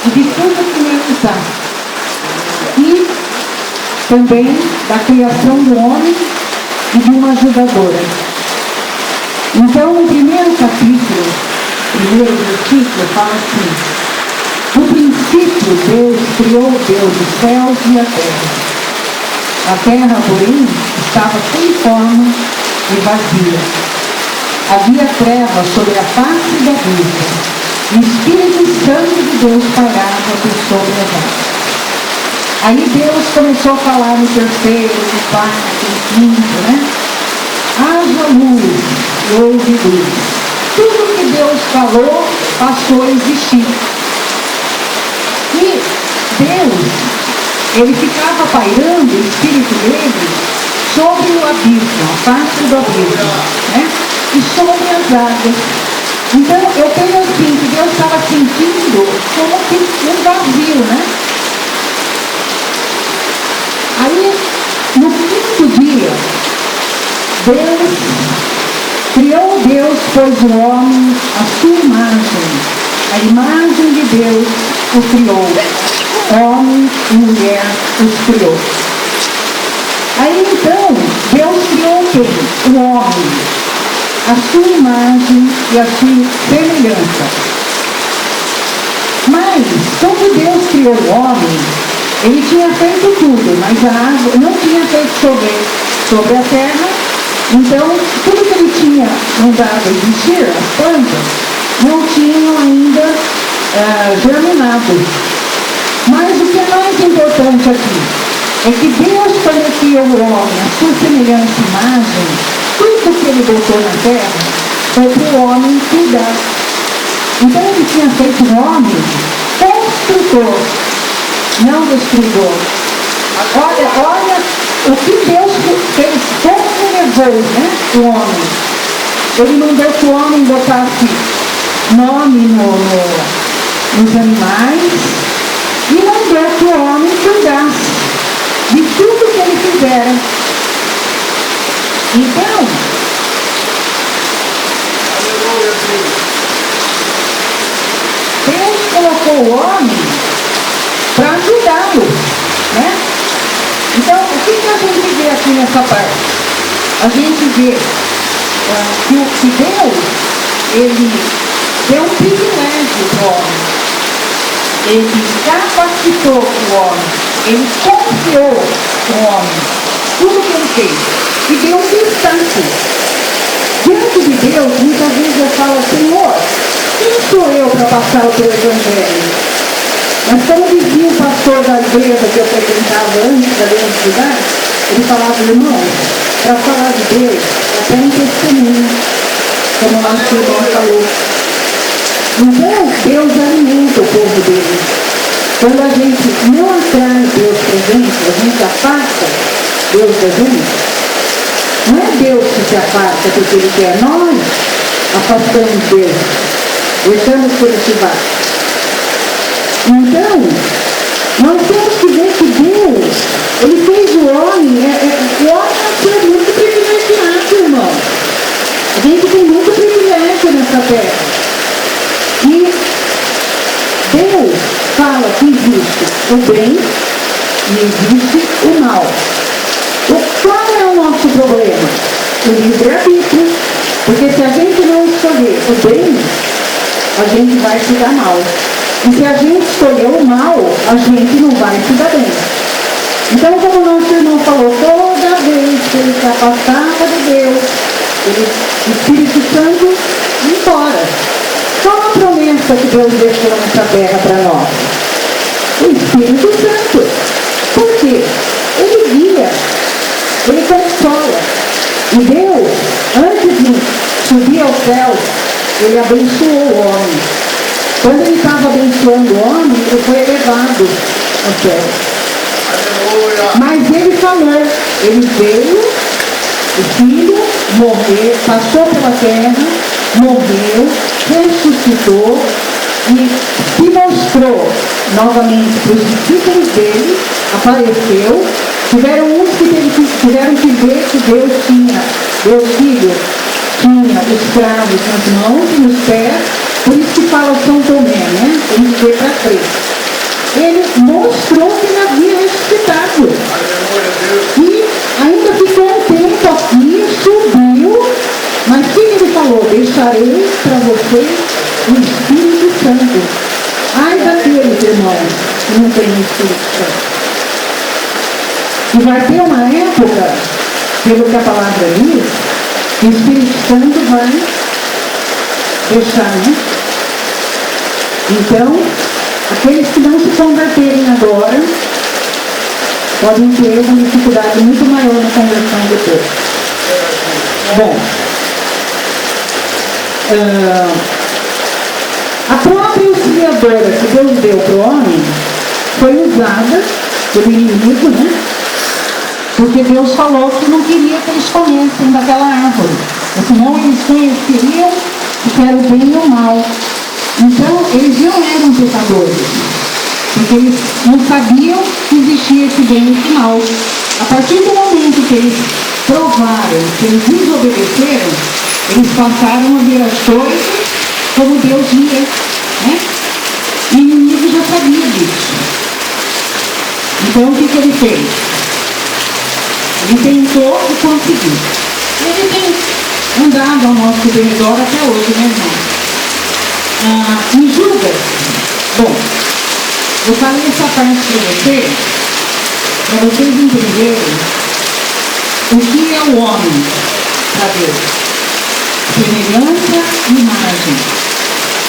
e de tudo que nele está. E também da criação do homem e de uma ajudadora. Então, no primeiro capítulo, primeiro versículo, fala assim: no princípio, Deus criou os céus e a terra. A terra, porém, estava sem forma e vazia. Havia trevas sobre a face da vista, e o Espírito Santo de Deus pairava por sobre as águas. Aí Deus começou a falar no terceiro, no quarto, no quinto, né? Haja luz, e houve luz. Tudo que Deus falou passou a existir. E Deus, ele ficava pairando o Espírito dele sobre o abismo, a face do abismo, né? E sobre as águas. Então, eu penso assim, que Deus estava sentindo como que um vazio, né? Aí, no quinto dia, Deus pôs o homem à sua imagem. A imagem de Deus o criou. Homem e mulher os criou. Aí então, Deus criou quem? O homem. A sua imagem e a sua semelhança. Mas, quando Deus criou o homem, ele tinha feito tudo, mas a água não tinha feito sobre a terra. Então, tudo que ele tinha mandado existir, as plantas, não tinham ainda germinado. Mas o que é mais importante aqui é que Deus, quando criou o homem, a sua semelhança e imagem, tudo que ele botou na terra foi para o homem cuidar. Então ele tinha feito um homem construtor, não destruidor. Olha o que Deus fez, como levou, né, o homem. Ele mandou que o homem botasse nome nos animais e mandou que o homem cuidasse de tudo que ele fizera. Então, Deus colocou o homem para ajudá-lo, né? Então, o que a gente vê aqui nessa parte? A gente vê que Deus, ele deu um privilégio para o homem. Ele capacitou o homem. Ele confiou o homem. Tudo que ele fez. E deu um destaque. Diante de Deus, muitas vezes eu falo, Senhor, quem sou eu para passar o teu evangelho? Mas como dizia o pastor da igreja que eu frequentava antes da minha cidade, ele falava, irmão, para falar de Deus, até um testemunho, como o nosso irmão falou. Então, Deus alimenta o povo dele. Quando a gente não atrai Deus presente, a gente afasta Deus da gente, não é Deus que se afasta porque Ele quer, nós afastamos Deus, deixamos que Ele se vá. Então, nós temos que ver que Deus, Ele fez o homem, o homem é muito privilegiado, irmão. A gente tem muito privilégio nessa terra. E Deus fala que existe o bem e existe o mal. Qual é o nosso problema? O livre-arbítrio. Porque se a gente não escolher o bem, a gente vai se dar mal. E se a gente escolher o mal, a gente não vai se dar bem. Então, como o nosso irmão falou, toda vez que ele se afastava de Deus, o Espírito Santo ia embora. Qual a promessa que Deus deixou nessa terra para nós? O Espírito Santo. Por quê? Ele guia, ele consola. E Deus, antes de subir ao céu, ele abençoou o homem. Quando ele estava abençoando o homem, ele foi elevado ao céu. Mas ele falou, ele veio, o filho, morreu, passou pela terra, morreu, ressuscitou e se mostrou novamente para os discípulos dele, apareceu. Tiveram uns que tiveram que ver que Deus Filho, tinha os cravos nas mãos e nos pés, por isso que fala São Tomé, né? Tem que ver para crer. ele mostrou que ele havia ressuscitado. E ainda ficou um tempo aqui, subiu, mas o que ele falou? Deixarei para vocês o Espírito Santo. Ai daqueles, irmãos, que não tem o Espírito Santo. E vai ter uma época, pelo que a palavra diz, que o Espírito Santo vai deixar, né? Então, aqueles que não se converterem agora, podem ter uma dificuldade muito maior na conversão depois. Bom, a própria auxiliadora que Deus deu para o homem foi usada pelo inimigo, né? Porque Deus falou que não queria que eles comessem daquela árvore, senão eles conheceriam o que era o bem e o mal. Então, eles não eram pecadores, porque eles não sabiam que existia esse bem e esse mal. A partir do momento que eles provaram, que eles desobedeceram, eles passaram a ver as coisas como Deus via, né? E o inimigo já sabia disso. Então, o que ele fez? Ele tentou e conseguiu. Ele tem andado ao nosso redor até hoje, né, irmão? Em Judas, bom, eu falei essa parte para vocês entenderem o que é o homem para Deus. Semelhança e imagem.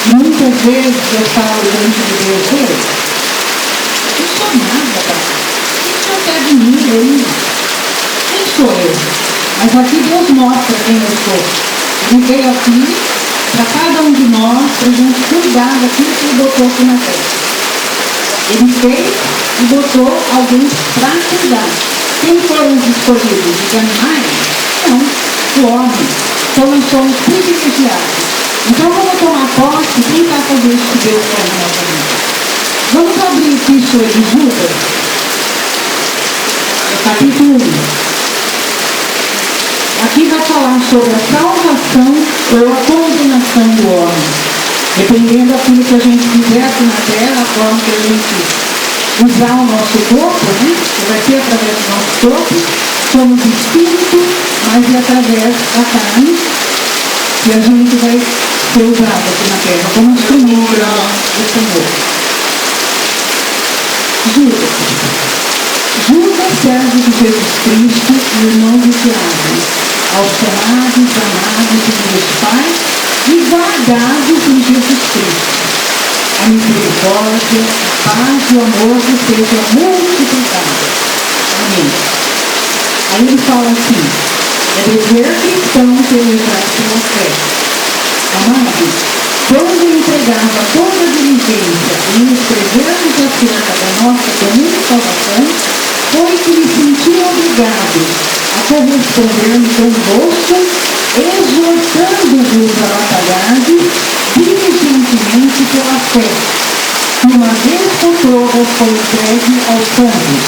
E muitas vezes eu falo diante de Deus, eu sou nada, tá? O que o Senhor quer de mim, eu? Quem sou eu? Mas aqui Deus mostra quem eu sou. Ele veio aqui para cada um de nós, para a gente cuidar daquilo que Ele botou aqui na terra. Ele fez e botou alguém para cuidar. Quem foram os escolhidos? Os animais? Não, o homem. Então nós somos privilegiados. Então vamos tomar posse e tentar fazer isso que Deus quer na nossa vida. Vamos abrir a epístola de Judas, capítulo 1. Aqui vai falar sobre a salvação ou a condenação do homem. Dependendo daquilo que a gente fizer aqui na terra, a forma que a gente usar o nosso corpo, né? Que vai ser através do nosso corpo, somos espírito, mas é através da carne que a gente vai ser usado aqui na terra, como instrumento do Senhor. Judas, servo de Jesus Cristo e irmão de Tiago, aos chamados, amados de Deus Pai e guardados em Jesus Cristo. A misericórdia, a paz e o amor que sejam multiplicados. Amém. Aí ele fala assim, é dever cristão celebrar pela fé. Amados, quando entregava toda a diligência em escrever-nos acerca da nossa comum salvação, foi que me senti obrigado a corresponder-me convosco, exortando-vos a batalhardes diligentemente pela fé, que uma vez por todas foi entregue aos santos.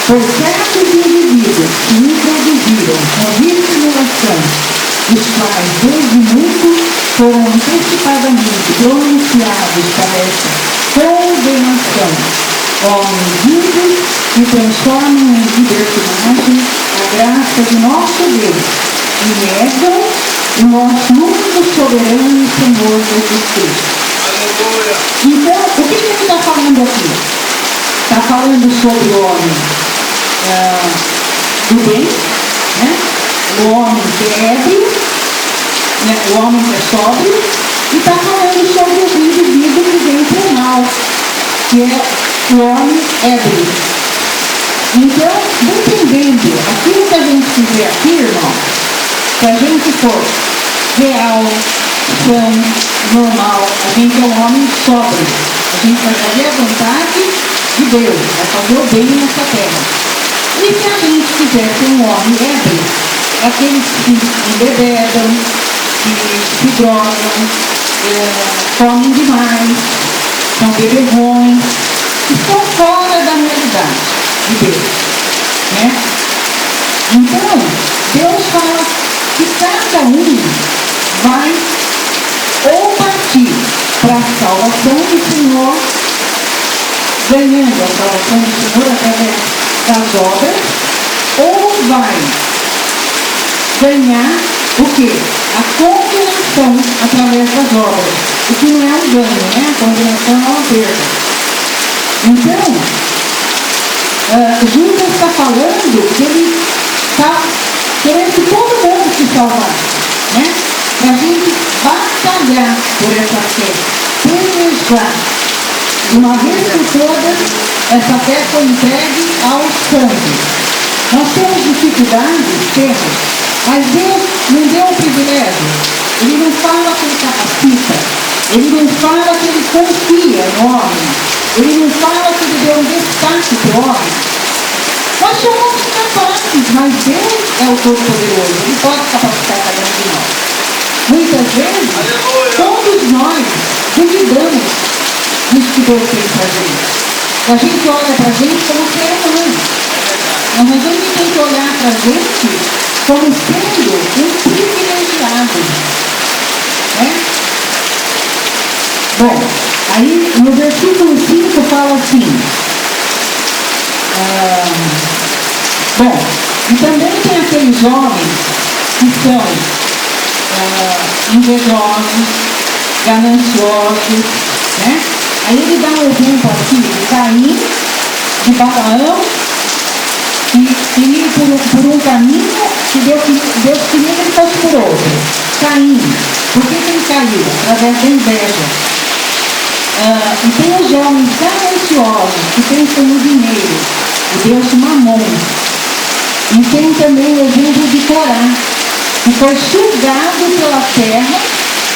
Por certos indivíduos que introduziram convite e simulação, os quais desde muito foram antecipadamente pronunciados para essa condenação, homens vivos que transformam em libertinagem a graça de nosso Deus e negam o nosso único soberano e Senhor Jesus Cristo. Aleluia. Então, o que ele está falando aqui? Está falando sobre o homem do bem, né? O homem que é ébrio, né? O homem que é sóbrio, e está falando sobre o indivíduo que vem para o mal, que é o homem ébrio. Então, dependendo aquilo que a gente fizer aqui, irmão, se a gente for real, são, normal, a gente é um homem sóbrio, a gente vai fazer a vontade de Deus, vai fazer o bem nessa terra. E se a gente quiser ser um homem ébrio, aqueles que embebedam, que se drogam, comem demais, são beberrões, estão fora da realidade de Deus, né? Então, Deus fala que cada um vai ou partir para a salvação do Senhor ganhando a salvação do Senhor através das obras, ou vai ganhar o quê? A condenação através das obras. O que não é um ganho, né? A condenação é uma perda. Então, Judas está falando que ele está querendo que todo mundo se salvasse, né? Para a gente batalhar por essa fé, pelejar. De uma vez por todas, essa fé foi entregue ao sangue. Nós temos dificuldades, temos, mas Deus não deu o privilégio. Ele não fala que ele capacita, ele não fala que ele confia no homem, ele não fala que ele deu um destaque para o homem. Nós somos capazes, mas Deus é o Todo-Poderoso, ele pode capacitar cada um de nós. Muitas vezes, todos nós duvidamos disso que Deus fez para a gente. A gente olha para a gente como ser humano. Mas a gente tem que olhar para a gente como sendo um privilegiado. Né? Bom, aí no versículo 5 fala assim. Bom, e também tem aqueles homens que são invejosos, gananciosos, né? Aí ele dá um exemplo aqui de Caim, de Balaão, que ia por um caminho que Deus queria que ele fosse por outro. Caim, por que ele caiu? Através da inveja. E tem os homens gananciosos, que pensam no dinheiro, o Deus Mamon. E tem também o exemplo de Corá, que foi sugado pela terra,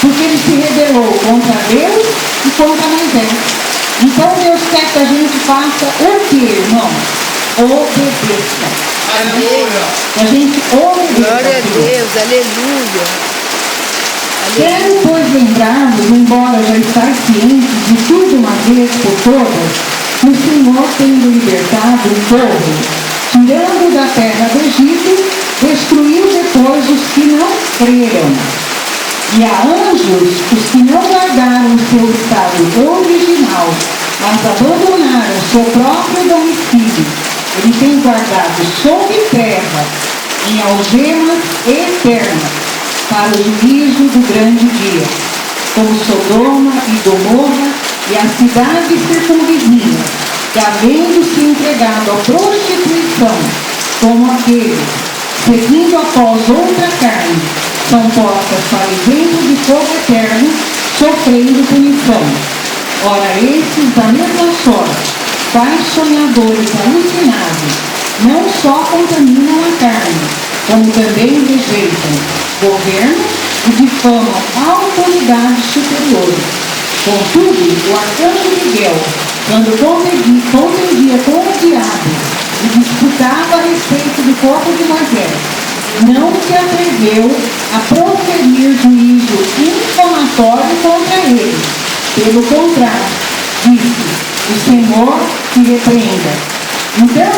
porque ele se rebelou contra Deus e contra Moisés. Então Deus quer que a gente faça o que, irmão? Obedeça. Aleluia. Que a gente obedeça. Glória a Deus, aleluia. Quero, pois, lembrar-vos, embora já estáis cientes de tudo uma vez por todas, que o Senhor, tendo libertado o povo, tirando da terra do Egito, destruiu depois os que não creram. E a anjos, os que não guardaram o seu estado original, mas abandonaram o seu próprio domicílio, ele tem guardado sob terra, em algemas eternas, para o juízo do grande dia, como Sodoma e Gomorra e as cidades circunvizinhas, que havendo se entregado à prostituição, como aqueles, seguindo após outra carne, são postas para exemplo de fogo eterno, sofrendo punição. Ora, esses da mesma sorte, quais sonhadores alucinados, não só contaminam a carne, como também rejeitam governo e difamam autoridades superiores. Contudo, o arcanjo Miguel, quando contendia com o diabo e disputava a respeito do corpo de Moisés, não se atreveu a proferir juízo infamatório contra ele. Pelo contrário, disse: o Senhor te repreenda. Então,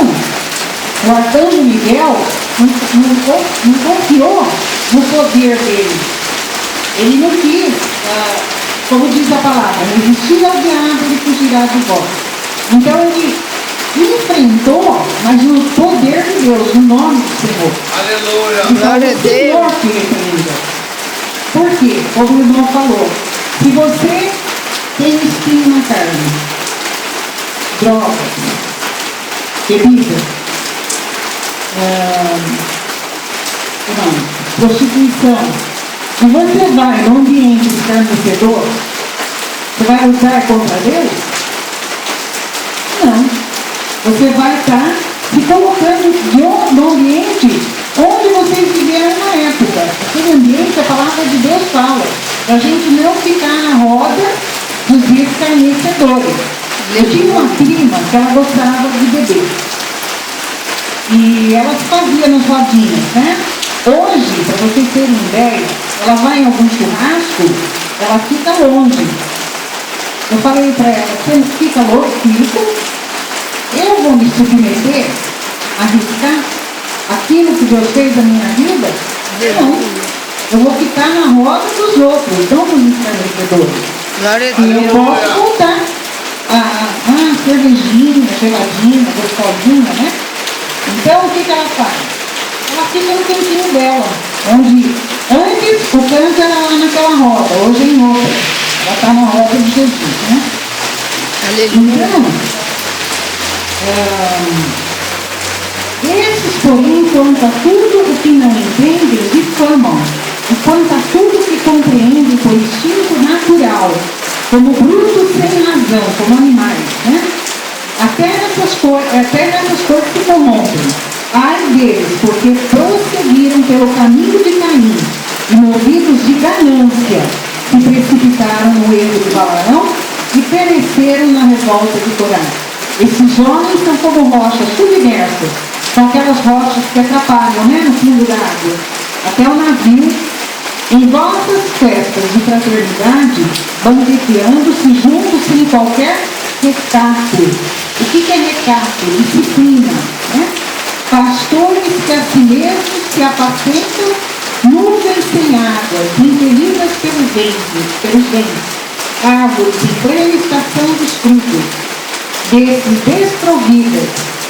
o arcanjo Miguel não confiou no poder dele. Ele não quis, como diz a palavra, resistir ao diabo e fugirá de vós. Então ele enfrentou, mas no poder de Deus, no nome do Senhor. Aleluia. Então, Glória a o Senhor te repreenda. Por quê? Como o irmão falou, se você tem espinho na carne, drogas, bebida, prostituição, e você vai no ambiente escarnecedor, você vai lutar contra Deus? Não. Você vai estar se colocando no ambiente onde vocês viveram na época. Aquele ambiente, a palavra de Deus fala, para a gente não ficar na roda dos escarnecedores. Eu tinha uma prima que ela gostava de beber. E ela se fazia nas rodinhas, né? Hoje, para vocês terem ideia, ela vai em algum churrasco, ela fica longe. Eu falei para ela, você fica longe? Fica. Eu vou me submeter, arriscar aquilo que Deus fez na minha vida? Não. Eu vou ficar na roda dos outros, não dos escarnecedores. Glória a E eu Deus. posso voltar a ser cervejinha, geladinha, gostosinha, né? Então, o que ela faz? Ela fica no cantinho dela, onde antes o canto era lá naquela roda, hoje é em outra. Ela está na roda de Jesus, né? Aleluia. Então, esses, porém, quanto a tudo o que não entendem, difamam, e quanto a tudo que compreendem por instinto natural, como brutos sem razão, como animais, né? Até nessas coisas se corrompem. Ai deles, porque prosseguiram pelo caminho de Caim, e movidos de ganância, se precipitaram no erro de Balaão e pereceram na revolta de Corá. Esses homens são como rochas submersas, são aquelas rochas que atrapalham, né, no fundo da água, até o navio. Em vossas festas de fraternidade, banqueteando-se juntos sem qualquer recato. O que é recato? Disciplina, né? Pastores que a si mesmos se apacentam, nuvens sem água, impelidas pelos ventos, árvores em plena estação dos frutos, desses desprovidas,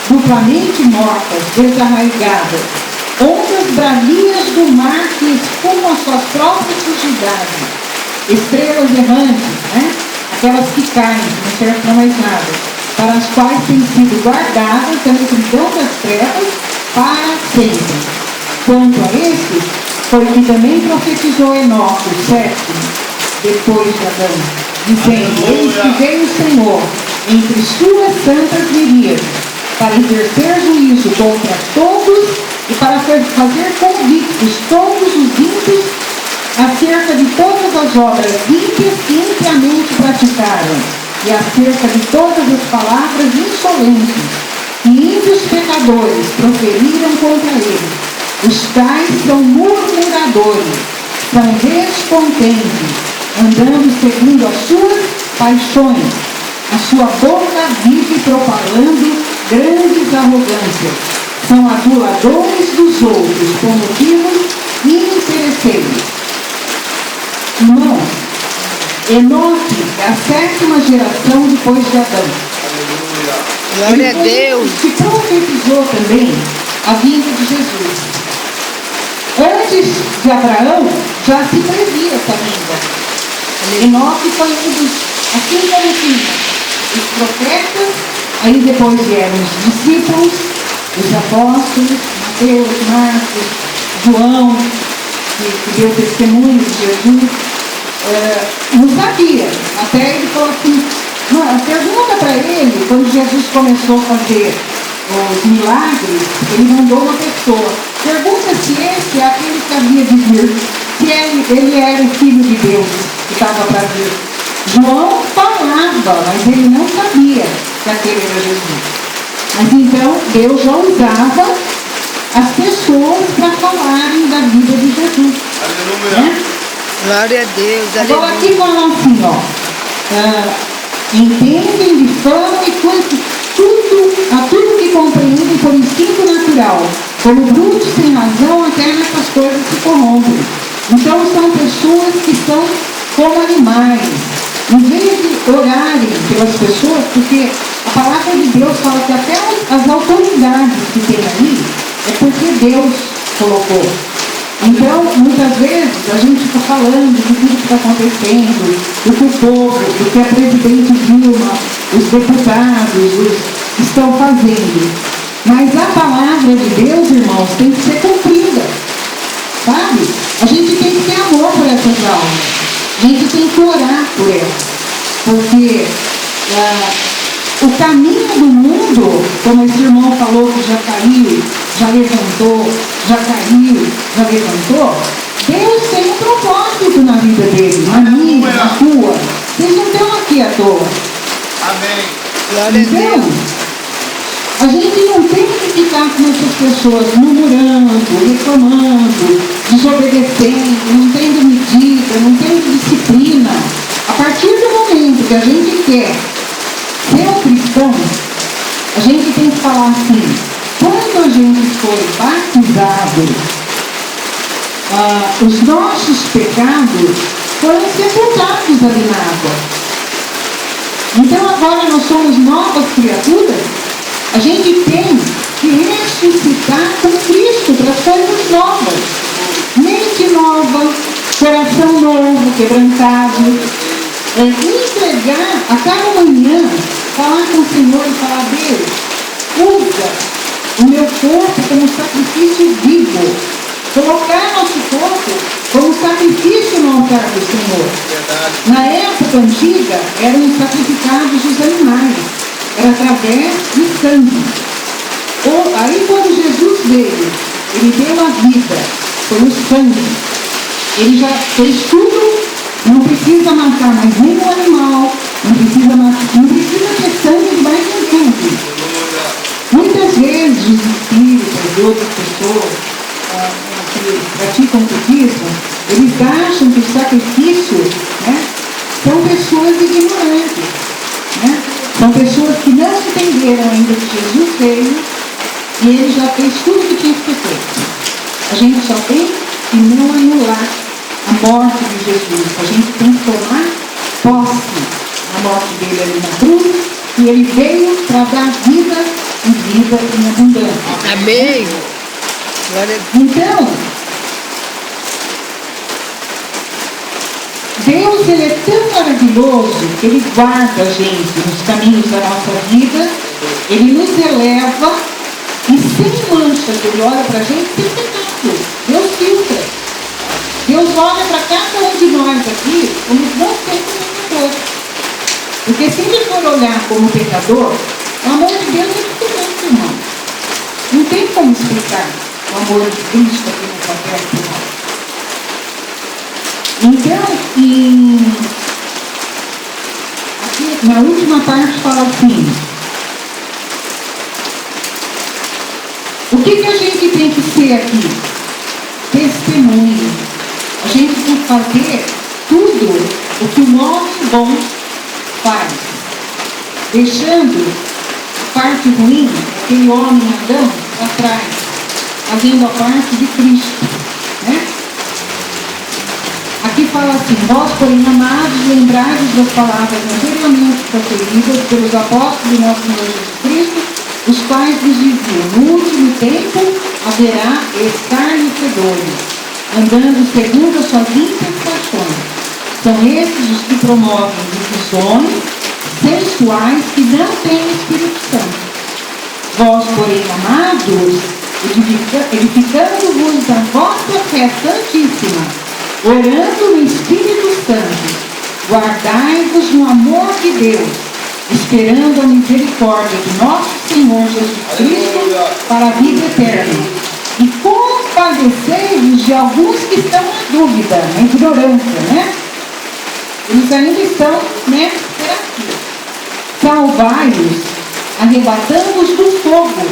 duplamente mortas, desarraigadas, ondas bravias do mar que espumam as suas próprias sujidades, estrelas errantes, né? Aquelas que caem, não servem para mais nada, para as quais têm sido guardadas da escuridão das trevas para sempre. Quanto a estes, foi que também profetizou Enoque, o sétimo, depois de Adão, dizendo: eis que veio o Senhor entre suas santas miríades, para exercer juízo contra todos e para fazer convictos todos os ímpios acerca de todas as obras ímpias que impiamente praticaram, e acerca de todas as palavras insolentes que ímpios pecadores proferiram contra ele. Os tais são murmuradores, são descontentes, andando segundo as suas paixões. A sua boca vive propalando grandes arrogâncias. São aduladores dos outros por motivos interesseiros. Irmãos, Enoque é a sétima geração depois de Adão. Glória a Deus. Se profetizou também a vinda de Jesus. Antes de Abraão, já se previa essa vinda. Enoque foi um dos, assim como os profetas, aí depois vieram os discípulos, os apóstolos, Mateus, Marcos, João, que deu testemunho de Jesus, não sabia. Até ele falou assim, pergunta para ele, quando Jesus começou a fazer os milagres, ele mandou uma pessoa, pergunta se esse é aquele que havia de vir, se ele era o Filho de Deus que estava para vir. João falava, mas ele não sabia que aquele era Jesus. Mas então Deus já usava as pessoas para falarem da vida de Jesus. Aleluia. Né? Glória a Deus. Agora Aleluia. aqui fala assim, ó. Entendem de fama e quanto tudo que compreendem por instinto natural, como brutos sem razão, até nessas coisas se corrompem. Então são pessoas que são como animais. Em vez de orarem pelas pessoas, porque a palavra de Deus fala que até as autoridades que tem ali é porque Deus colocou. Então, muitas vezes, a gente fica falando de tudo que está acontecendo, do que o povo, do que a presidente Dilma, os deputados estão fazendo. Mas a palavra de Deus, irmãos, tem que ser cumprida. Sabe? A gente tem que ter amor por essas almas. A gente tem que orar por elas. Porque o caminho do mundo, como esse irmão falou que já caiu, já levantou, já caiu, já levantou, Deus tem um propósito na vida dele, na minha, na sua. Vocês não estão aqui à toa. Amém. Glória a Deus. A gente não tem que ficar com essas pessoas murmurando, reclamando, desobedecendo, não tendo medida, não tendo disciplina. A partir do momento que a gente quer ser um cristão, a gente tem que falar assim: quando a gente foi batizado, os nossos pecados foram sepultados ali na água. Então agora nós somos novas criaturas, a gente tem que ressuscitar com Cristo para as coisas novas. Mente nova, coração novo, quebrantado. Entregar a cada manhã, falar com o Senhor e falar: Deus, usa o meu corpo como sacrifício vivo. Colocar nosso corpo como sacrifício no altar do Senhor. Na época antiga, eram sacrificados os animais. Era através de sangue. Aí quando Jesus veio, ele deu a vida, foi o sangue. Ele já fez tudo, não precisa matar mais nenhum animal, não precisa ter sangue de mais ninguém. Muitas vezes os espíritos de outras pessoas que praticam o budismo, eles acham que o sacrifício, né, são pessoas ignorantes. Né? São pessoas que não entenderam ainda que Jesus veio e ele já fez tudo o que tinha que ser feito. A gente só tem que não anular a morte de Jesus. A gente tem que tomar posse da morte dele ali na cruz, e ele veio para dar vida e vida em abundância. Amém. Glória a Deus. Então, Deus, ele é tão maravilhoso que ele guarda a gente nos caminhos da nossa vida, ele nos eleva e sem mancha, ele olha para a gente sem pecado. Deus filtra. Deus olha para cada um de nós aqui como não sendo pecador. Porque se ele for olhar como pecador, o amor de Deus é diferente, irmão. Não tem como explicar o amor de Cristo aqui nessa terra, irmão. Então, aqui na última parte fala assim: o que a gente tem que ser aqui? Testemunho. A gente tem que fazer tudo o que o homem bom faz, deixando a parte ruim, aquele homem Adão, atrás, fazendo a parte de Cristo. Né? Aqui fala assim: vós, porém, amados, lembrades das palavras anteriormente proferidas pelos apóstolos de nosso Senhor Jesus Cristo, os quais vos diziam: no último tempo haverá escarnecedores, andando segundo as suas íntimas paixões. São esses os que promovem divisões sensuais que não têm Espírito Santo. Vós, porém, amados, edificando-vos a vossa fé santíssima, orando no Espírito Santo, guardai-vos no amor de Deus, esperando a misericórdia de nosso Senhor Jesus Cristo para a vida eterna. E compadecei-vos de alguns que estão na dúvida, na ignorância, né? Eles ainda estão, né, por aqui. Salvai-os, arrebatando-os do fogo.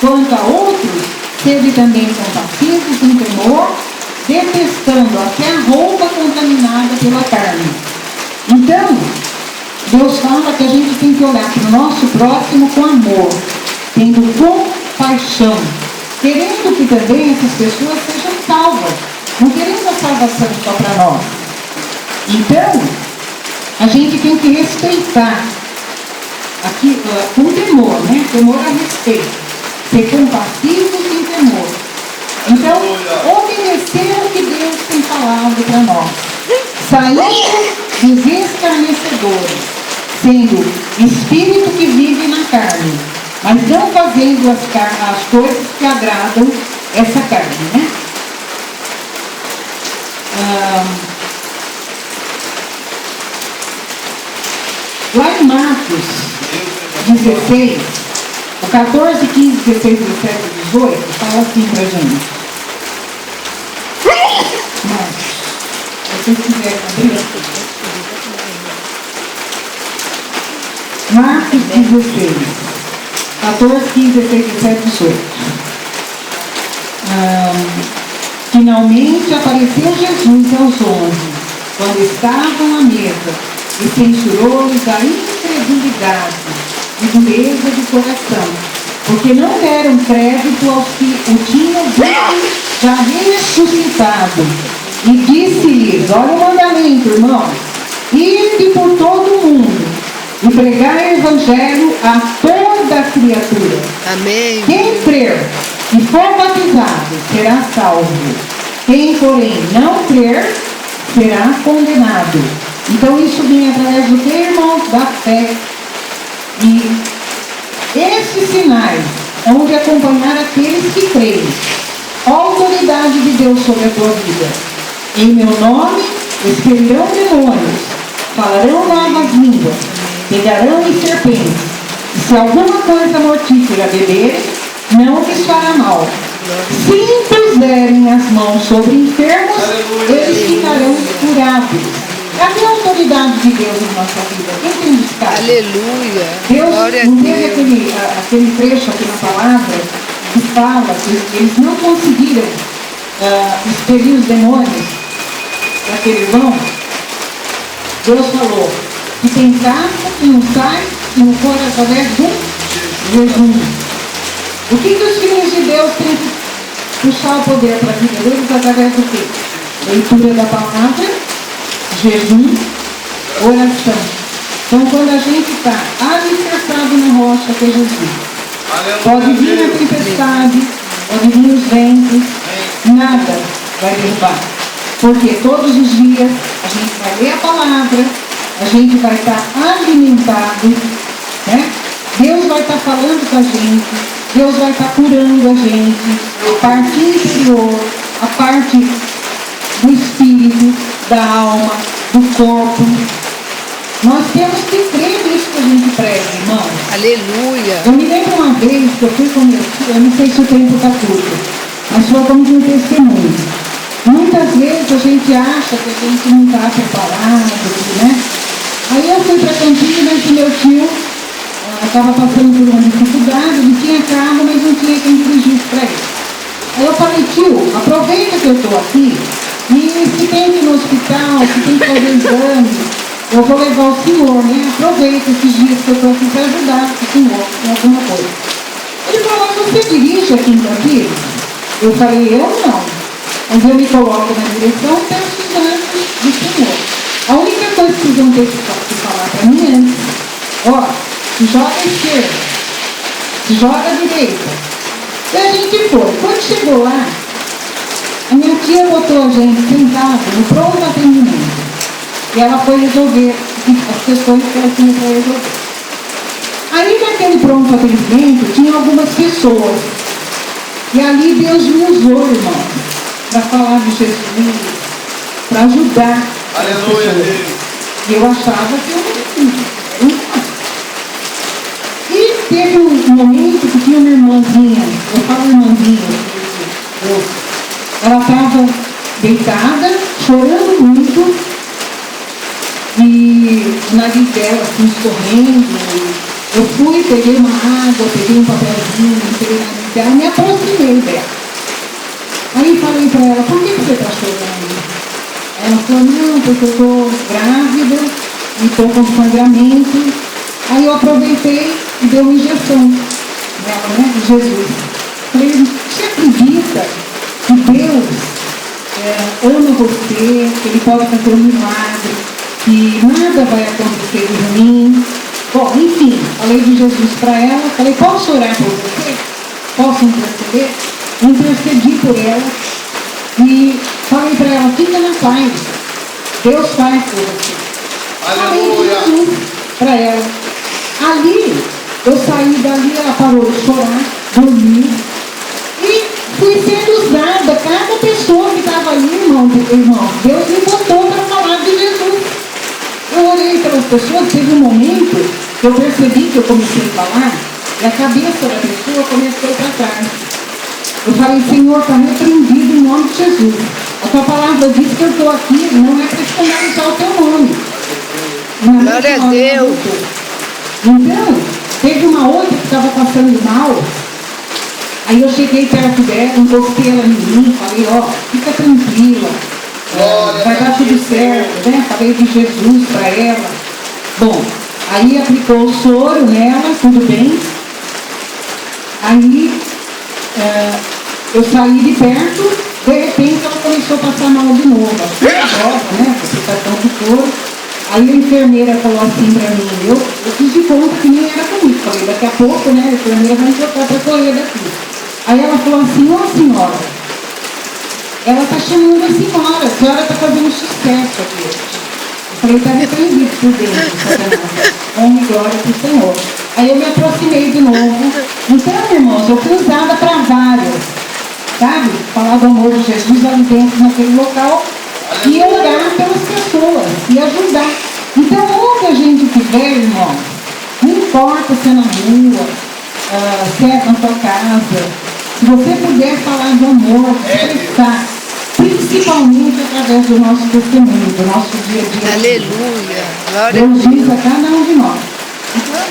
Quanto a outros, sede também compassivos em temor, detestando até a roupa contaminada pela carne. Então, Deus fala que a gente tem que olhar para o nosso próximo com amor, tendo compaixão, querendo que também essas pessoas sejam salvas, não querendo a salvação só para nós. Então, a gente tem que respeitar, aqui, com temor, né? Temor a respeito, ser compassivo sem temor. Então, obedecer o que Deus tem falado para nós, saindo dos escarnecedores, sendo espírito que vive na carne, mas não fazendo as coisas que agradam essa carne, né? Lá em Marcos 16, o 14, 15, 16, 17 e 18, fala assim pra gente. Marcos, se vocês quiserem abrir. Marcos 16, 14, 15, 16, 17 e 18. Finalmente apareceu Jesus aos 11, quando estavam à mesa, e censurou-lhes a incredulidade e dureza de coração, porque não deram crédito aos que o tinham visto já ressuscitado. E disse-lhes: olha o mandamento, irmãos, ide por todo o mundo, e pregar o evangelho a toda criatura. Amém. Quem crer e for batizado será salvo. Quem, porém, não crer será condenado. Então isso vem através do que, irmãos? Da fé. E esses sinais hão de acompanhar aqueles que creem. A autoridade de Deus sobre a tua vida. Em meu nome expelirão demônios, falarão novas línguas, pegarão em serpentes, e se alguma coisa mortífera beberem, não lhes fará mal. Se impuserem as mãos sobre enfermos, eles ficarão curados. Cadê a autoridade de Deus na nossa vida? Quem tem buscado? Aleluia. Deus Glória a não teve Deus. aquele trecho aqui na palavra que fala que eles não conseguiram expelir os demônios daquele irmão. Deus falou que tem casca que não sai, se não for através do jejum. O que os filhos de Deus têm que puxar o poder para a vida deles através do quê? Leitura da palavra, jejum, oração. Então, quando a gente está alicerçado na rocha que é Jesus, pode vir a tempestade, pode vir os ventos, nada vai derrubar. Porque todos os dias a gente vai ler a palavra, a gente vai estar alimentado, né? Deus vai estar falando com a gente, Deus vai estar curando a gente, a parte interior, a parte do espírito, da alma, do corpo. Nós temos que crer nisso que a gente prega, irmão. Aleluia. Eu me lembro uma vez que eu fui com meu tio, eu não sei se o tempo está curto, mas foi como um testemunho. Muitas vezes a gente acha que a gente não está preparado, né? Aí eu fui para Campinas e meu tio estava passando por uma dificuldade, ele tinha carro, mas não tinha quem dirigisse para ele. Aí eu falei, tio, aproveita que eu estou aqui e se tem que ir no hospital, se tem que fazer exame, eu vou levar o senhor, né? Aproveita esses dias que eu estou aqui para ajudar o senhor em alguma coisa. Ele falou, você dirige aqui em Campinas? Eu falei, eu não. Mas eu me coloco na direção e peço exames do senhor. A única coisa que vocês vão ter que falar para mim é antes, ó, se joga à esquerda, se joga à direita. E a gente foi. Quando chegou lá, a minha tia botou a gente sentado no pronto atendimento. E ela foi resolver as questões que ela tinha para resolver. Aí naquele pronto atendimento tinha algumas pessoas. E ali Deus me usou, irmão, para falar de Jesus, para ajudar as pessoas. E eu achava que eu não tinha. E teve um momento que tinha uma irmãzinha, eu falo irmãzinha, ela estava deitada, chorando muito, e o nariz dela assim, escorrendo. Eu fui, peguei uma água, peguei um papelzinho, peguei o nariz dela, me aproximei dela. Aí falei para ela, por que você está chorando? Ela falou, não, porque eu estou grávida e estou com sangramento. Aí eu aproveitei e dei uma injeção nela, né, de Jesus. Falei, você acredita que Deus ama você, que Ele pode fazer um milagre, que nada vai acontecer de ruim? Bom, enfim, falei de Jesus para ela, falei, posso orar por você? Posso interceder? Intercedi por ela e falei para ela, fica na paz, Deus faz por você. Falei de Jesus para ela. Ali, eu saí dali, ela parou de chorar, dormiu, e fui sendo usada, cada pessoa que estava ali, irmão, Deus me botou para falar de Jesus. Eu olhei pelas pessoas, teve um momento que eu percebi que eu comecei a falar, e a cabeça da pessoa começou para trás. Eu falei, Senhor, está repreendido em nome de Jesus. A tua palavra diz que eu estou aqui, não é para escandalizar o teu nome. Glória a Deus. Então, teve uma outra que estava passando mal. Aí eu cheguei perto dela, encostei ela em mim, falei, ó, fica tranquila, vai dar tudo certo, né? Falei de Jesus para ela. Bom, aí aplicou o soro nela, tudo bem. Aí eu saí de perto, de repente ela começou a passar mal de novo. Assim, né? Aplicação do soro. Aí a enfermeira falou assim pra mim, eu fiz de conta que nem era comigo. Falei, daqui a pouco, né, a enfermeira vai me botar pra correr daqui. Aí ela falou assim, ó senhora, ela tá chamando a senhora tá fazendo sucesso aqui hoje. Eu falei, tá repreendido por Deus, honra e glória pro Senhor. Aí eu me aproximei de novo. Então, irmãos, eu fui usada para vários, sabe? Falar do amor de Jesus ali dentro naquele local e orar pelas pessoas e ajudar. Então, onde a gente estiver, irmãos, não importa se é na rua, se é na sua casa, se você puder falar do amor, expressar, principalmente através do nosso testemunho, do nosso dia a dia. Aleluia. Glória a Deus Deus. diz a cada um de nós. Então,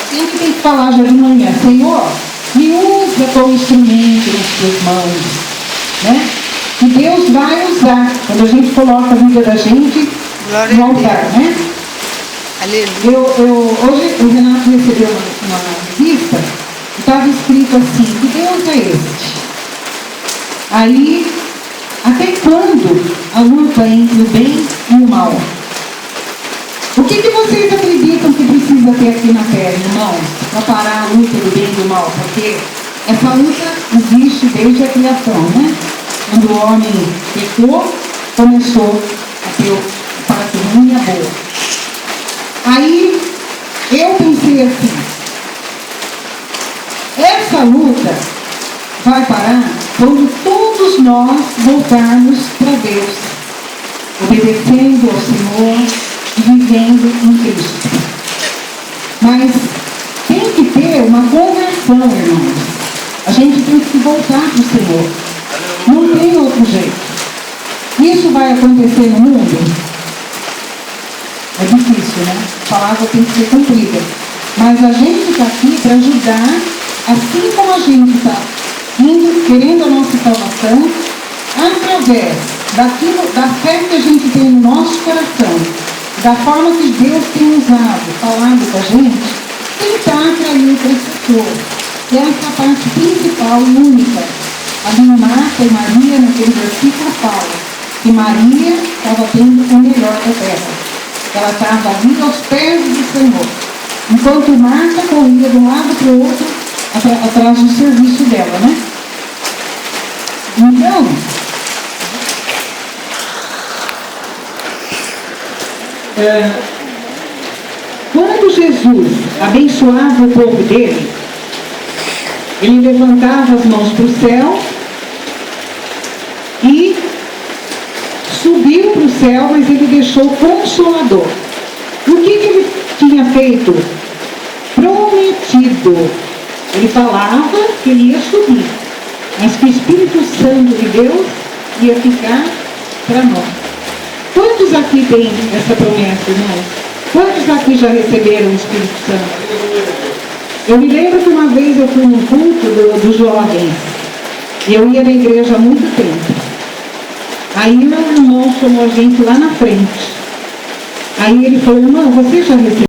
sempre tem que falar já de manhã, Senhor, me usa como instrumento nas tuas mãos, né? E Deus vai usar, quando a gente coloca a vida da gente no altar, né? Aleluia. Hoje o Renato recebeu uma revista, e estava escrito assim, que Deus é este? Aí, até quando a luta entre o bem e o mal? O que vocês acreditam que precisa ter aqui na Terra, irmãos, para parar a luta do bem e do mal? Porque essa luta existe desde a criação, né? Quando o homem pecou, começou a ter parte ruim e a boa. Aí, eu pensei assim, essa luta vai parar quando todos nós voltarmos para Deus, obedecendo ao Senhor e vivendo em Cristo. Mas tem que ter uma conversão, irmãos. A gente tem que voltar para o Senhor. Não tem outro jeito. Isso vai acontecer no mundo? É difícil, né? A palavra tem que ser cumprida. Mas a gente está aqui para ajudar, assim como a gente está indo, querendo a nossa salvação, através da fé que a gente tem no nosso coração, da forma que Deus tem usado, falando com a gente, tentar atrair outras pessoas. E essa parte principal e única. Ali em Marta e Maria, naquele versículo, fala que Maria estava tendo o melhor da terra. Ela estava ali aos pés do Senhor. Enquanto Marta corria de um lado para o outro, atrás do serviço dela, né? Então, quando Jesus abençoava o povo dele, ele levantava as mãos para o céu e subiu para o céu, mas ele deixou o Consolador. O que ele tinha feito? Prometido. Ele falava que ele ia subir, mas que o Espírito Santo de Deus ia ficar para nós. Quantos aqui têm essa promessa, irmãos? Quantos aqui já receberam o Espírito Santo? Eu me lembro que uma vez eu fui num culto dos jovens, e eu ia na igreja há muito tempo. Aí meu irmão chamou a gente lá na frente. Aí ele falou, irmão, você já recebeu?